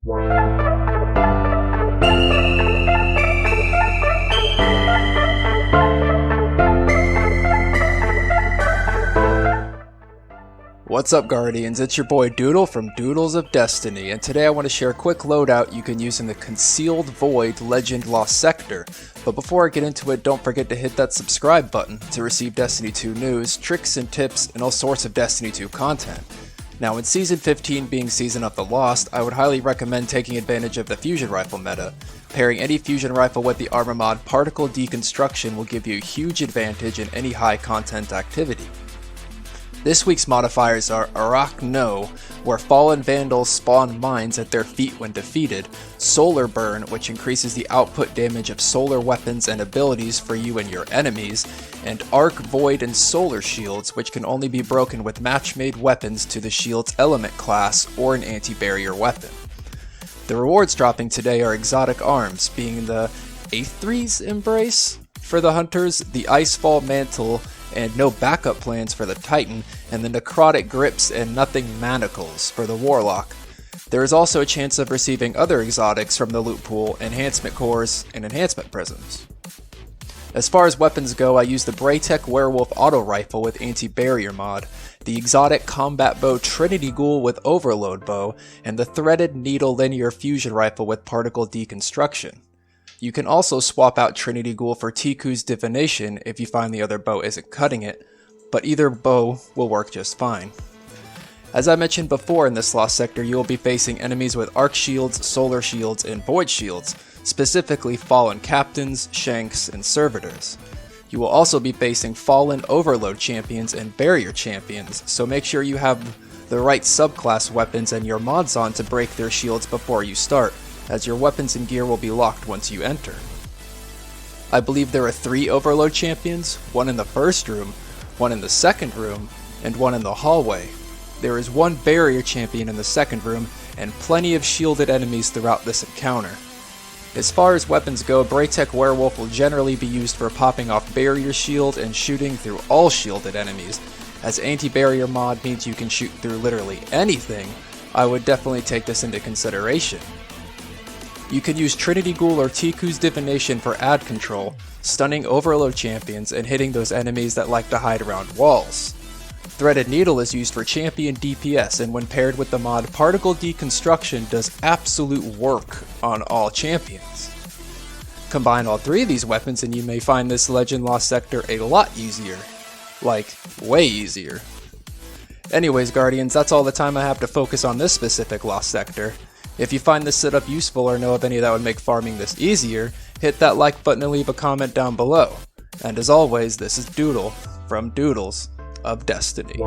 What's up, Guardians? It's your boy Doodle from Doodles of Destiny, and today I want to share a quick loadout you can use in the Concealed Void Legend Lost Sector. But before I get into it, don't forget to hit that subscribe button to receive Destiny 2 news, tricks and tips, and all sorts of Destiny 2 content. Now, in Season 15 being Season of the Lost, I would highly recommend taking advantage of the fusion rifle meta. Pairing any fusion rifle with the armor mod Particle Deconstruction will give you a huge advantage in any high content activity. This week's modifiers are Arach-NO, where Fallen Vandals spawn mines at their feet when defeated, Solar Burn, which increases the output damage of solar weapons and abilities for you and your enemies, and Arc, Void, and Solar Shields, which can only be broken with Matchmade weapons to the shield's element class or an anti-barrier weapon. The rewards dropping today are exotic arms, being the ATHRYS'S Embrace for the Hunters, the Icefall Mantle, and no backup plans for the Titan, and the Necrotic grips and nothing Manacles for the Warlock. There is also a chance of receiving other exotics from the loot pool, enhancement cores, and enhancement prisms. As far as weapons go, I use the BRAYTECH Werewolf auto rifle with anti-barrier mod, the exotic combat bow Trinity Ghoul with overload bow, and the threaded needle linear fusion rifle with particle deconstruction. You can also swap out Trinity Ghoul for TICUU'S Divination if you find the other bow isn't cutting it, but either bow will work just fine. As I mentioned before, in this Lost Sector you will be facing enemies with Arc Shields, Solar Shields, and Void Shields, specifically Fallen Captains, Shanks, and Servitors. You will also be facing Fallen Overload Champions and Barrier Champions, so make sure you have the right subclass weapons and your mods on to break their shields before you start, as your weapons and gear will be locked once you enter. I believe there are 3 Overload Champions, one in the first room, one in the second room, and one in the hallway. There is 1 Barrier Champion in the second room, and plenty of shielded enemies throughout this encounter. As far as weapons go, BRAYTECH Werewolf will generally be used for popping off Barrier Shield and shooting through all shielded enemies. As anti-barrier mod means you can shoot through literally anything, I would definitely take this into consideration. You can use Trinity Ghoul or TICUU'S Divination for ad control, stunning overload champions and hitting those enemies that like to hide around walls. Threaded Needle is used for champion DPS, and when paired with the mod Particle Deconstruction does absolute work on all champions. Combine all 3 of these weapons and you may find this Legend Lost Sector a lot easier. Like, way easier. Anyways, Guardians, that's all the time I have to focus on this specific Lost Sector. If you find this setup useful or know of any that would make farming this easier, hit that like button and leave a comment down below. And as always, this is Doodle from Doodles of Destiny.